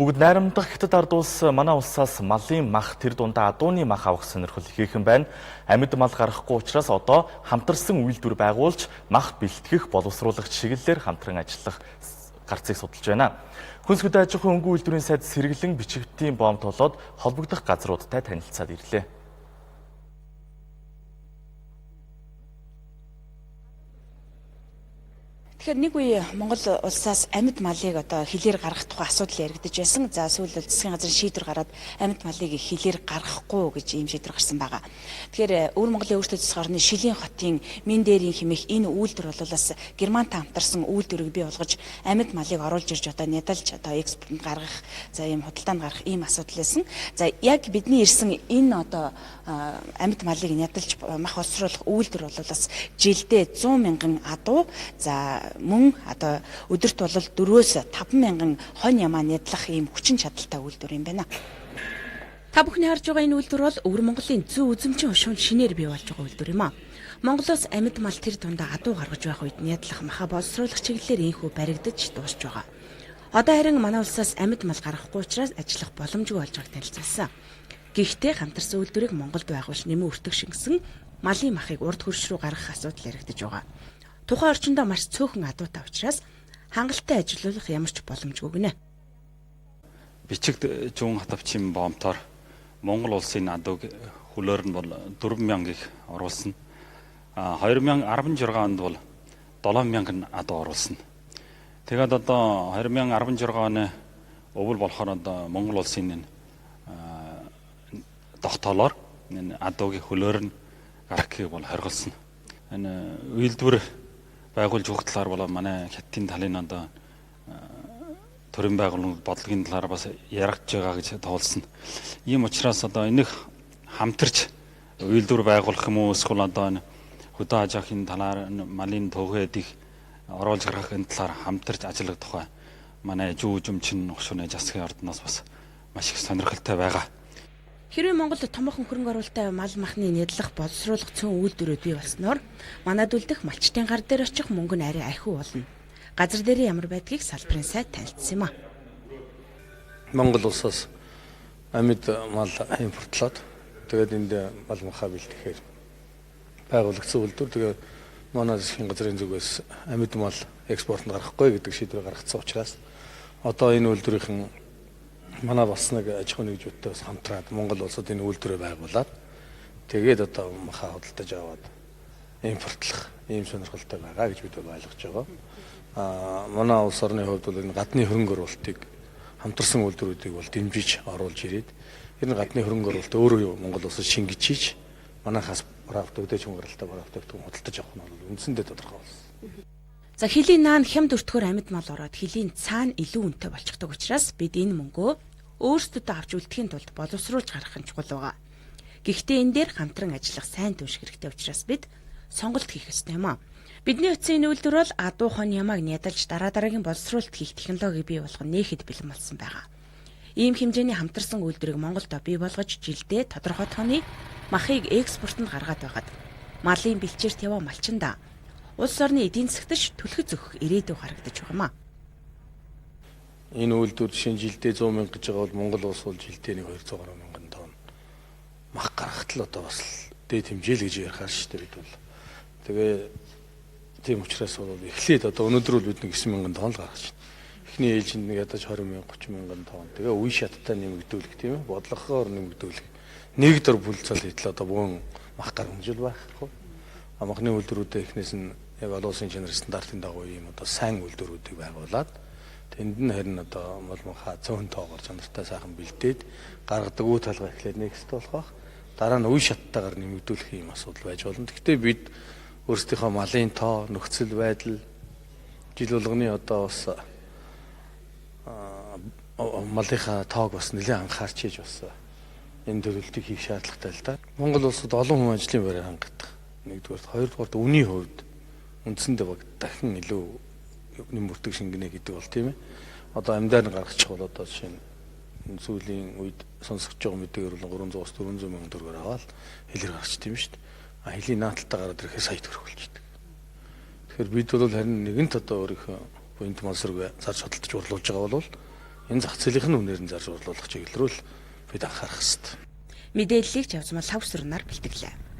Бүгд найрамдах хятад ард улс манай улсаас малын мах тэр дундаа адууны мах авах сонирхол ихээхэн байна. Амьд мал гарахгүй учраас одоо хамтарсан үйлдвэр байгуулж мах бэлтгэх боловсруулах чиглэлээр хамтран ажиллах гарцыг судалж байна. Хүнс хөдөө аж ахуйн хөнгөн үйлдвэрийн сайд сэргэлэн бичигтийн бом толоод холбогдох газруудтай танилцаад ирлээ. Тэгэхээр нэг үе Монгол улсаас амьд малыг одоо хилээр гаргах тухай асуудал яригдж байсан. За сүүл засгийн газрын шийдвэр гараад амьд малыг хилээр гаргахгүй гэж ийм шийдвэр гарсан байгаа. Тэгэхээр Өвөр Монголын өөрчлөлт засгийн орны Шилийн хотын Мин дээрийн хэмээх энэ үйлдвэр бол бас Германтай хамтарсан үйлдвэрийг бий болгож амьд малыг оруулж ирж одоо нядалж одоо экспортэнд гаргах, за ийм худалдаанд гаргах ийм асуудал байсан. За яг бидний ирсэн энэ одоо амьд малыг нядалж мах боловсруулах үйлдвэр бол бас жилдээ 100 мянган адуу, за мөн одоо өдөрт бол 4-5 мянган хонь ямаа нядлах ийм хүчин чадалтай үйлдвэр юм байна. Та бүхний харж байгаа энэ үйлдвэр бол Өвөр Монголын зүй үзэмжийн хушуунд шинээр бий болж байгаа үйлдвэр юм а. Монголоос амьд мал тэр дундаа адуу гаргаж байх үед нядлах маха боловсруулах чиглэлээр энхүү баригдаж дуусч байгаа. Одоо харин манай улсаас амьд мал гаргахгүй учраас ажиллах боломжгүй болж байгааг танилцуулсан. Гэхдээ хамтарсан үйлдвэрийг Монголд байгуулж нэмэн өртөг шингэсэн малын махыг урд хөрш рүү гаргах асуудал яригдж байгаа. Тухайн орчиндөө маш цөөхөн адуутай учраас хангалттай ажиллах ямар ч боломжгүй гинэ. Бичигт зүүн хатавчийн бомтоор Монгол улсын адууг хөлөөр нь бол 4000 их оруулсан. 2016 онд бол 7000 адуу оруулсан. Тэгээд одоо 2016 оны өвөл болохоор одоо Монгол улсын тогтоолоор энэ адуугийн хөлөөр нь гаргахыг бол хоригдсон. Энэ үйлдвэр байгуулж өгөх талаар бол манай хятадын талын одоо төрийн байгууллагын бодлогын талаар бас яригдж байгаа гэж тоолсон. Ийм учраас одоо энийг хамтарч үйлдвэр байгуулах юм уу эсвэл одоо энэ хөдөө аж ахуйн талаар малын төвхөдийг оруулж гаргах энэ талаар хамтарч ажиллах тухай манай зүй үзэмжийн хушууны засгийн ордноос бас маш их сонирхолтой байгаа. Хэрвээ Монголд томоохон хөрөнгө оруулалттай мал махны нядлах боловсруулах цөөн үйлдвэрүүд бий болсноор манад үлдэх малчтын гар дээр очих мөнгө нь арай ахиу болно. Газар дээр ямар байдгийг салбарын сайд танилцсан юм а. Монгол улсаас амьд мал импортлоод тэгээд энд мал махаа бэлтгэхээр байгуулагдсан үйлдвэр. Тэгээд манай засгийн газрын зүгээс амьд мал экспортод гаргахгүй гэдэг шийдвэр гаргацсан учраас одоо энэ үйлдвэрийн манай бас нэг аж ахуйн нэгжүүдтэй бас хамтраад Монгол улсад энэ үйлдвэрээ байгуулад тэгээд одоо махаа худалдаж аваад импортлох ийм сонирхолтой байгаа гэж бид ойлгож байгаа. Манай улс орны хувьд бол энэ гадны хөрөнгө оруулалтыг хамтарсан үйлдвэрүүдийг бол дэмжиж оруулж ирээд энэ гадны хөрөнгө оруулалт өөрөө Монгол улсад шингэж хийж манайхаас автогдож хөнгөрөлтөй автогдох худалдаж авах нь бол үндсэндээ тодорхой болсон. За хилийн наан хямд өртгөр амьд мал ороод хилийн цаана илүү үнэтэй болчихдог учраас бид энэ мөнгөө өөрсдөдөө авч үлдэхийн тулд боловсруулж гаргах нь чухал байгаа. Гэхдээ энэ дээр хамтран ажиллах сайн түвших хэрэгтэй учраас бид сонголт хийх ёстой юм а. Бидний утсан энэ үйлдвэр бол адуу хон ямааг нядалж дараагийн боловсруулалт хийх технологи бий болгох нээхэд бэлэн болсон байгаа. Ийм хэмжээний хамтарсан үйлдвэрийг Монголд бий болгож жилдээ тодорхой тооны махыг экспортод гаргаад байгаад малын бэлчээрт яваа малчиндаа улс орны эдийн засагт түлхэж өгөх ирээдүй харагдаж байгаа юм а. Энэ үйлдвэр жишээ нь жилдээ 100 мянга гэж байгаа бол Монгол улс бол жилдээ 200 гаруй мянган тонн мах гаргахад л одоо бас дээд хэмжээ л гэж ярихаар шүү дээ бид бол. Тэгээ тийм учраас бол эхлээд одоо өнөөдөр бол бид 9 мянган тонн л гаргаж байна. Эхний ээлжинд нэг ядаж 20 мянга 30 мянган тонн. Тэгээ үе шаттай нэмэгдүүлэх тийм ээ, бодлогоор нэмэгдүүлэх. Нэг дор бүлцэл хийтэл одоо бүгэн мах гаргамжил байхгүй. Махны үйлдвэрүүдээ эхнээс нь яг олон улсын чинэр стандартын дагуу ийм одоо сайн үйлдвэрүүдийг байгуулад тэнд нь харин одоо мал махаа цөөн тоогоор чанартай сайхан бэлдээд гаргадаг үе талгаа эхлээд нэгст болох бах. Дараа нь үе шаттайгаар нэмэгдүүлэх ийм асуудал байж болно. Гэхдээ бид өөрсдийнхөө малын тоо, нөхцөл байдал, жил болгоны одоо бас малынхаа тоог бас нэлээд анхаарч хийж бас энэ төлөвлөлтийг хийх шаардлагатай л да. Монгол улсад олон хүн ажлын байраа хангадаг. Нэгдүгээр, хоёрдугаар үнийн хувьд үндсэндээ баг дахин илүү нэм бүртэг шингэнэ гэдэг бол тийм ээ. Одоо амьдаар нь гаргачих бол одоо жишээ нь сүүлийн үед сонсогч байгаа мэдээгээр бол 300-аас 400 мянган төгрөгөөр аваад хэлээр гаргачих тийм шүү дээ. Хэлийн наалталтаа гараад ирэхээр сая төгрөг болчихдог. Тэгэхээр бид бол харин нэгэнт одоо өөрийнхөө буянт мал сүргээ зарж хөдөлж урлуулж байгаа бол энэ зах зээлийн үнээр нь зарж урлуулах чиглэл рүү л бид анхаарах хэрэгтэй. Мэдээллийг Жавзмал Лавсрунаар бэлтгэлээ.